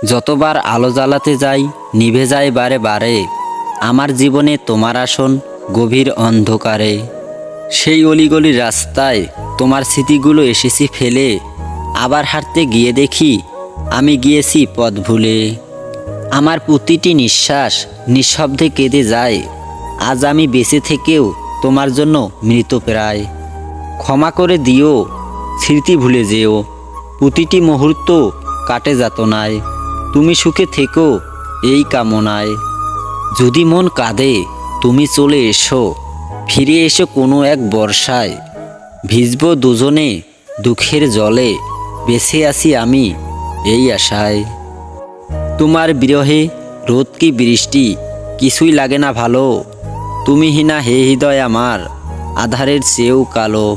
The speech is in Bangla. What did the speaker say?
যতবার আলো জ্বালাতে যাই নিভে যায় বারে বারে। আমার জীবনে তোমার আসন গভীর অন্ধকারে। সেই অলিগলির রাস্তায় তোমার স্মৃতিগুলো এসেছি ফেলে, আবার হাঁটতে গিয়ে দেখি আমি গিয়েছি পথ ভুলে। আমার প্রতিটি নিঃশ্বাস নিঃশব্দে কেঁদে যায়। আজ আমি বেঁচে থেকেও তোমার জন্য মৃতপ্রায়। ক্ষমা করে দিও, স্মৃতি ভুলে যেও, প্রতিটি মুহূর্ত কাটে যাতনায়। তুমি সুখে থেকো এই কামনায়। যদি মন কাঁদে তুমি চলে এসো, ফিরে এসো কোনো এক বর্ষায়। ভিজবো দুজনে দুঃখের জলে, বেঁচে আছি আমি এই আশায়। তোমার বিরহে রোদ কি বৃষ্টি কিছুই লাগে না ভালো। তুমি হিনা হে হৃদয় আমার আধারের চেয়েও কালো।